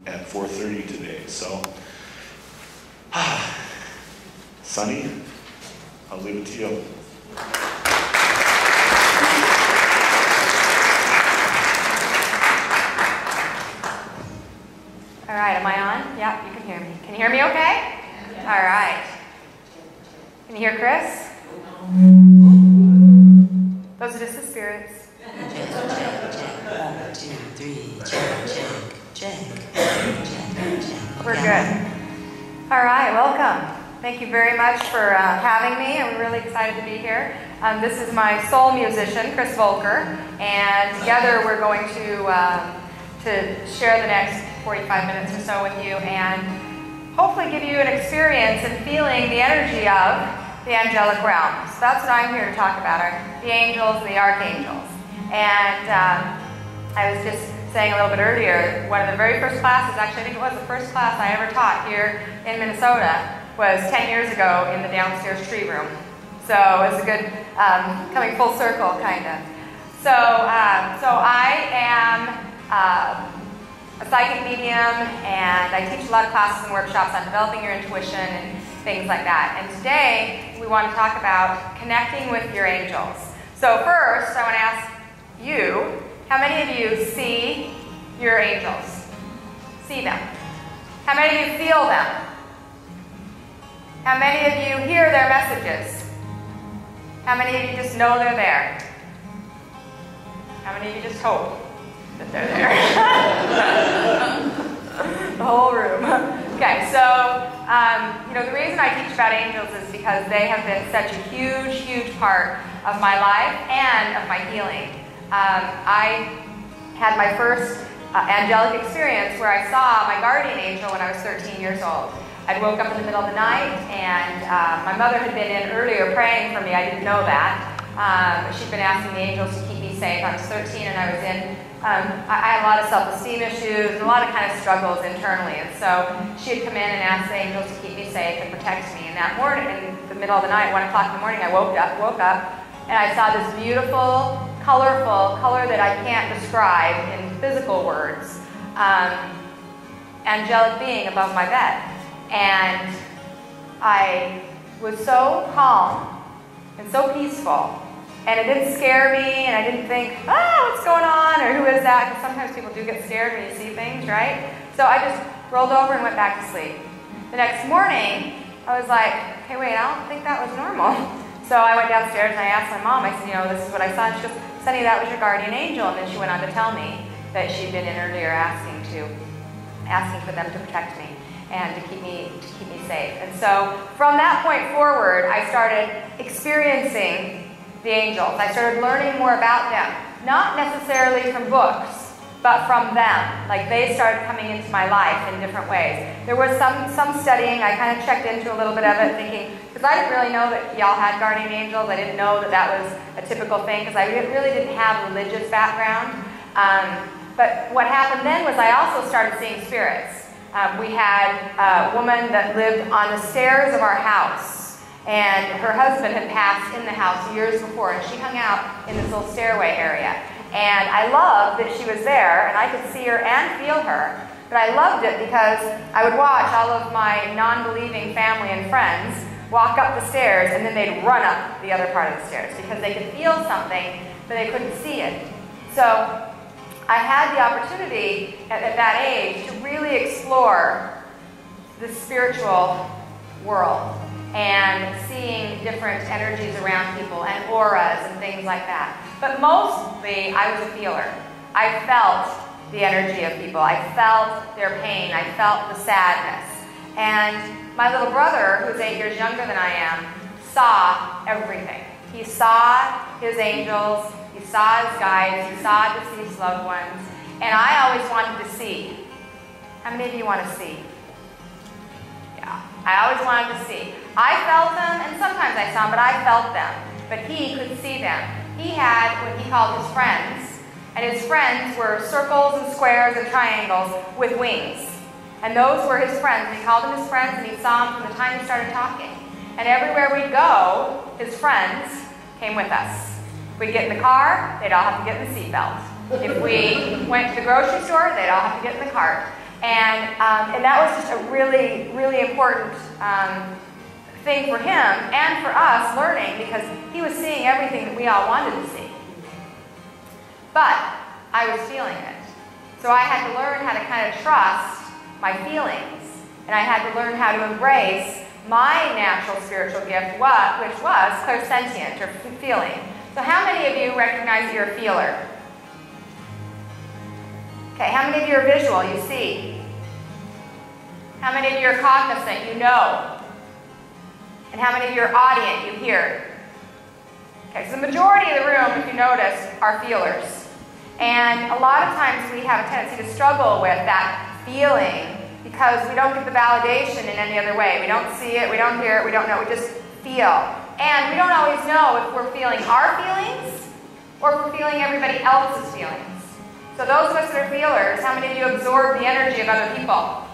at 4:30 today. So, Sonny, I'll leave it to you. All right, am I on? Yeah, you can hear me. Can you hear me okay? Yeah. All right. Can you hear Chris? Those are just the spirits. Check, check, check. 1, 2, 3, check. We're good. All right, welcome. Thank you very much for having me. I'm really excited to be here. This is my soul musician, Chris Volker, and together we're going to share the next 45 minutes or so with you and hopefully give you an experience in feeling the energy of the angelic realm. So that's what I'm here to talk about, are the angels and the archangels. And I was just saying a little bit earlier, one of the very first classes, actually I think it was the first class I ever taught here in Minnesota, was 10 years ago in the downstairs tree room. So it was a good coming full circle, kind of. So I am a psychic medium, and I teach a lot of classes and workshops on developing your intuition and things like that. And today, we want to talk about connecting with your angels. So first, I want to ask you, how many of you see your angels? See them? How many of you feel them? How many of you hear their messages? How many of you just know they're there? How many of you just hope that they're there? The whole room. Okay, so the reason I teach about angels is because they have been such a huge, huge part of my life and of my healing. I had my first angelic experience where I saw my guardian angel when I was 13 years old. I woke up in the middle of the night, and my mother had been in earlier praying for me. I didn't know that. She'd been asking the angels to keep me safe. I was 13 and I was I had a lot of self-esteem issues and a lot of kind of struggles internally. And so she had come in and asked the angels to keep me safe and protect me. And that morning, in the middle of the night, 1 o'clock in the morning, I woke up, and I saw this beautiful, colorful color that I can't describe in physical words, angelic being above my bed. And I was so calm and so peaceful. And it didn't scare me, and I didn't think, oh, what's going on, or who is that? Because sometimes people do get scared when you see things, right? So I just rolled over and went back to sleep. The next morning, I was like, hey, wait, I don't think that was normal. So I went downstairs and I asked my mom, I said, this is what I saw. And she goes, Sonny, that was your guardian angel. And then she went on to tell me that she'd been in earlier asking for them to protect me and to keep me safe. And so from that point forward, I started experiencing the angels. I started learning more about them, not necessarily from books, but from them. Like, they started coming into my life in different ways. There was some studying. I kind of checked into a little bit of it, thinking, because I didn't really know that y'all had guardian angels. I didn't know that that was a typical thing, because I really didn't have a religious background. But what happened then was I also started seeing spirits. We had a woman that lived on the stairs of our house, and her husband had passed in the house years before, and she hung out in this little stairway area. And I loved that she was there, and I could see her and feel her. But I loved it because I would watch all of my non-believing family and friends walk up the stairs, and then they'd run up the other part of the stairs because they could feel something, but they couldn't see it. So I had the opportunity at that age to really explore the spiritual world and seeing different energies around people and auras and things like that. But mostly, I was a feeler. I felt the energy of people. I felt their pain. I felt the sadness. And my little brother, who's 8 years younger than I am, saw everything. He saw his angels. He saw his guides. He saw deceased loved ones. And I always wanted to see. How many of you want to see? I always wanted to see. I felt them, and sometimes I saw them, but I felt them. But he could see them. He had what he called his friends, and his friends were circles and squares and triangles with wings. And those were his friends. He called them his friends, and he saw them from the time he started talking. And everywhere we'd go, his friends came with us. We'd get in the car, they'd all have to get in the seatbelt. If we went to the grocery store, they'd all have to get in the cart. And that was just a really, really important thing for him and for us learning, because he was seeing everything that we all wanted to see. But I was feeling it. So I had to learn how to kind of trust my feelings. And I had to learn how to embrace my natural spiritual gift, which was clairsentient, or feeling. So how many of you recognize that you're a feeler? Okay, how many of you are visual? You see. How many of you are cognizant? You know. And how many of you are audient? You hear. Okay, so the majority of the room, if you notice, are feelers. And a lot of times we have a tendency to struggle with that feeling because we don't get the validation in any other way. We don't see it, we don't hear it, we don't know, we just feel. And we don't always know if we're feeling our feelings or if we're feeling everybody else's feelings. So those of us that are feelers, how many of you absorb the energy of other people?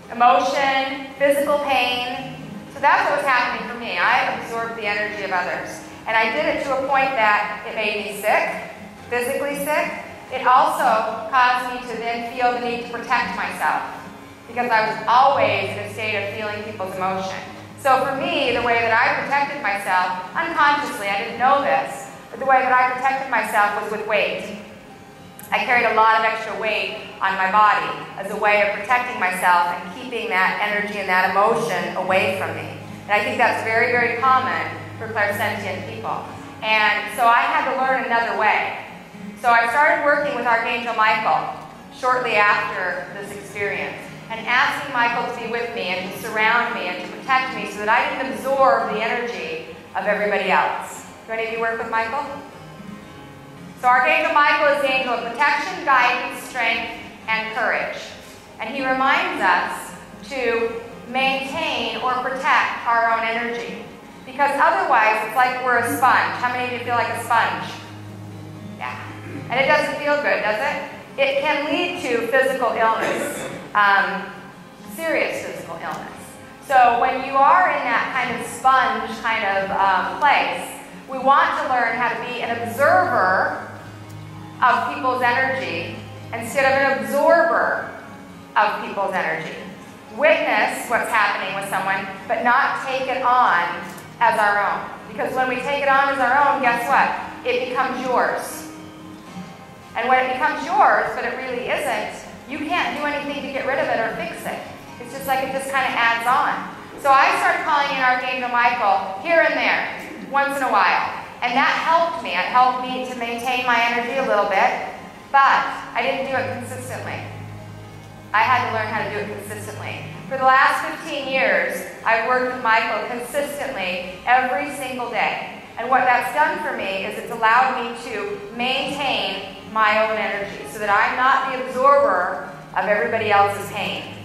Emotion, physical pain. So that's what was happening for me. I absorbed the energy of others. And I did it to a point that it made me sick, physically sick. It also caused me to then feel the need to protect myself, because I was always in a state of feeling people's emotion. So for me, the way that I protected myself, unconsciously, I didn't know this, but the way that I protected myself was with weight. I carried a lot of extra weight on my body as a way of protecting myself and keeping that energy and that emotion away from me. And I think that's very, very common for clairsentient people. And so I had to learn another way. So I started working with Archangel Michael shortly after this experience, and asking Michael to be with me and to surround me and to protect me so that I didn't absorb the energy of everybody else. Do any of you work with Michael? So Archangel Michael is the angel of protection, guidance, strength, and courage. And he reminds us to maintain or protect our own energy. Because otherwise, it's like we're a sponge. How many of you feel like a sponge? Yeah. And it doesn't feel good, does it? It can lead to physical illness, serious physical illness. So when you are in that kind of sponge kind of place, we want to learn how to be an observer of people's energy instead of an absorber of people's energy. Witness what's happening with someone, but not take it on as our own. Because when we take it on as our own, guess what? It becomes yours. And when it becomes yours, but it really isn't, you can't do anything to get rid of it or fix it. It's just like it just kind of adds on. So I started calling in Archangel Michael here and there, once in a while. And that helped me. It helped me to maintain my energy a little bit, but I didn't do it consistently. I had to learn how to do it consistently. For the last 15 years, I've worked with Michael consistently every single day. And what that's done for me is it's allowed me to maintain my own energy so that I'm not the absorber of everybody else's pain.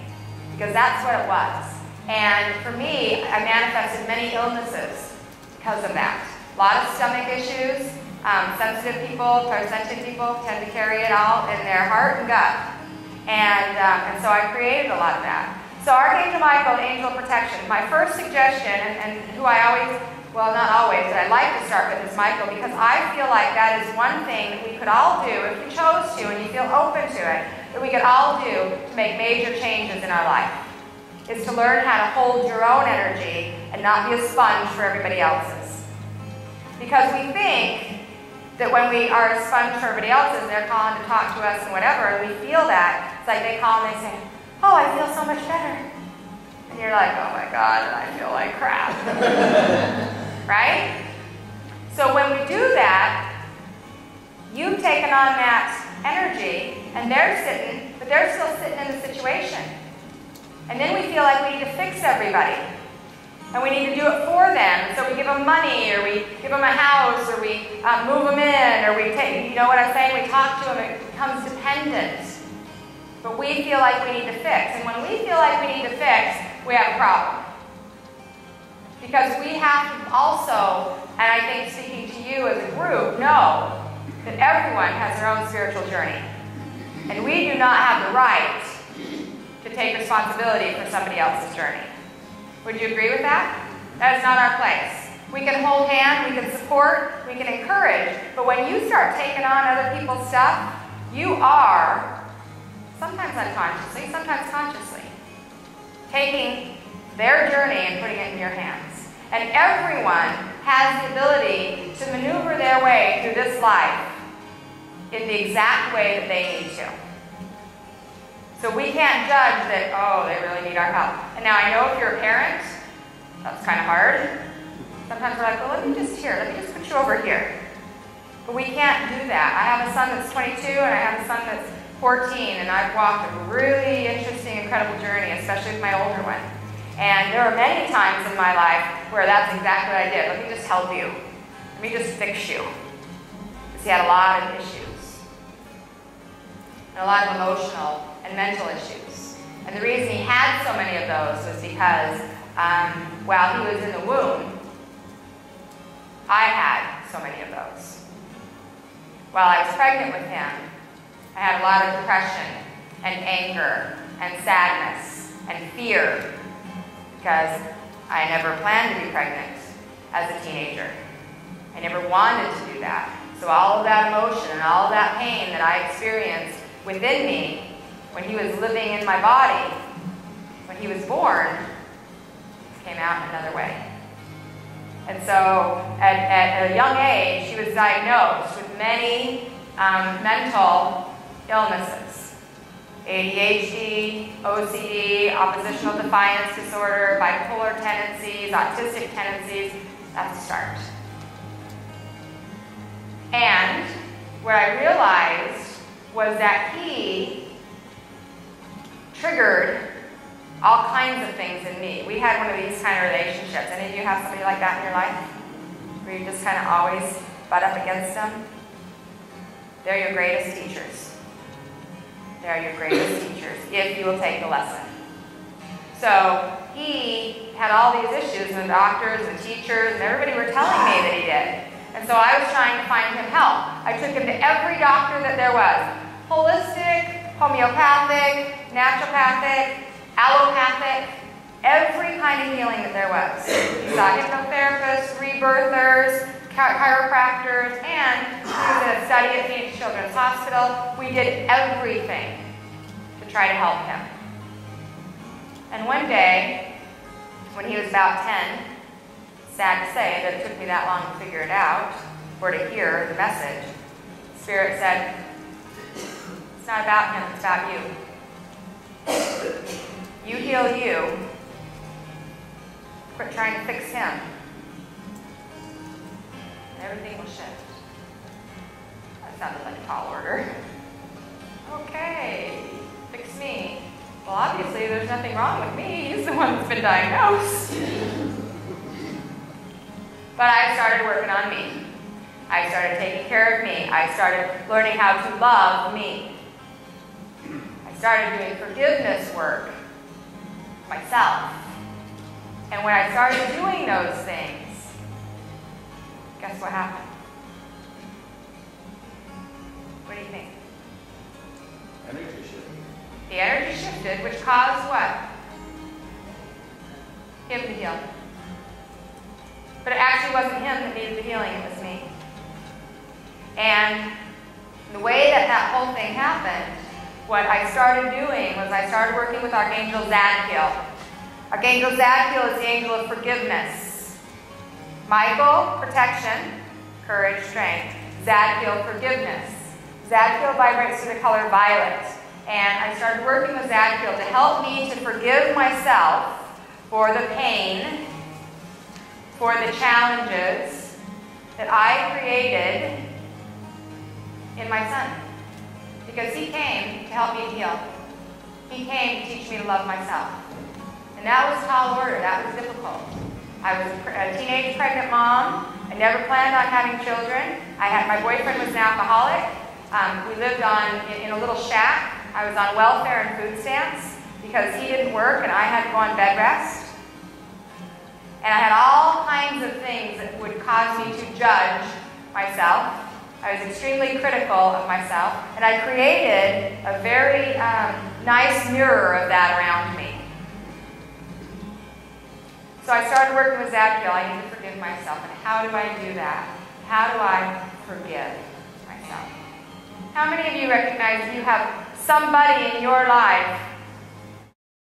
Because that's what it was. And for me, I manifested many illnesses because of that. A lot of stomach issues. Sensitive people, clairsentient people tend to carry it all in their heart and gut. And so I created a lot of that. So Archangel Michael, Angel of Protection. My first suggestion, and who I always, well, not always, but I like to start with is Michael, because I feel like that is one thing that we could all do if we chose to and you feel open to it, that we could all do to make major changes in our life, is to learn how to hold your own energy and not be a sponge for everybody else's. Because we think that when we are a sponge for everybody else's, they're calling to talk to us and whatever, and we feel that, it's like they call and they say, oh, I feel so much better. And you're like, oh my God, and I feel like crap. Right? So when we do that, you've taken on that energy, and they're sitting, but they're still sitting in the situation. And then we feel like we need to fix everybody. And we need to do it for them. So we give them money, or we give them a house, or we move them in, or we take, you know what I'm saying? We talk to them, it becomes dependent. But we feel like we need to fix. And when we feel like we need to fix, we have a problem. Because we have to also, and I think speaking to you as a group, know that everyone has their own spiritual journey. And we do not have the right to take responsibility for somebody else's journey. Would you agree with that? That is not our place. We can hold hands, we can support, we can encourage, but when you start taking on other people's stuff, you are sometimes unconsciously, sometimes consciously, taking their journey and putting it in your hands. And everyone has the ability to maneuver their way through this life in the exact way that they need to. So we can't judge that, oh, they really need our help. And now I know if you're a parent, that's kind of hard. Sometimes we're like, well, let me just put you over here. But we can't do that. I have a son that's 22 and I have a son that's 14, and I've walked a really interesting, incredible journey, especially with my older one. And there are many times in my life where that's exactly what I did. Let me just help you. Let me just fix you. Because he had a lot of issues. And a lot of emotional and mental issues. And the reason he had so many of those was because while he was in the womb, I had so many of those. While I was pregnant with him, I had a lot of depression and anger and sadness and fear because I never planned to be pregnant as a teenager. I never wanted to do that. So all of that emotion and all of that pain that I experienced within me when he was living in my body, when he was born, came out in another way. And so at a young age, he was diagnosed with many mental illnesses. ADHD, OCD, oppositional defiance disorder, bipolar tendencies, autistic tendencies. That's a start. And what I realized was that he triggered all kinds of things in me. We had one of these kind of relationships. Any of you have somebody like that in your life? Where you just kind of always butt up against them? They're your greatest teachers. They're your greatest teachers, if you will take the lesson. So he had all these issues, and the doctors and teachers and everybody were telling me that he did. And so I was trying to find him help. I took him to every doctor that there was. Holistic, homeopathic, naturopathic, allopathic, every kind of healing that there was. We saw hypnotherapists, rebirthers, chiropractors, and we was in a study at Phoenix Children's Hospital. We did everything to try to help him. And one day, when he was about 10, sad to say that it took me that long to figure it out, or to hear the message, Spirit said, it's not about him, it's about you. You heal you. Quit trying to fix him. Everything will shift. That sounded like a tall order. Okay, fix me. Well, obviously there's nothing wrong with me. He's the one that's been diagnosed. But I started working on me. I started taking care of me. I started learning how to love me. I started doing forgiveness work myself. And when I started doing those things, guess what happened? What do you think? Energy shift. The energy shifted, which caused what? Him to heal. But it actually wasn't him that needed the healing, it was me. And the way that that whole thing happened, what I started doing was I started working with Archangel Zadkiel. Archangel Zadkiel is the angel of forgiveness. Michael, protection, courage, strength. Zadkiel, forgiveness. Zadkiel vibrates to the color violet. And I started working with Zadkiel to help me to forgive myself for the pain, for the challenges that I created in my son. Because he came to help me to heal. He came to teach me to love myself. And that was tall order. That was difficult. I was a teenage pregnant mom. I never planned on having children. My boyfriend was an alcoholic. We lived in a little shack. I was on welfare and food stamps because he didn't work and I had to go on bed rest. And I had all kinds of things that would cause me to judge myself. I was extremely critical of myself. And I created a very nice mirror of that around me. So I started working with Zadkiel. I need to forgive myself. And how do I do that? How do I forgive myself? How many of you recognize you have somebody in your life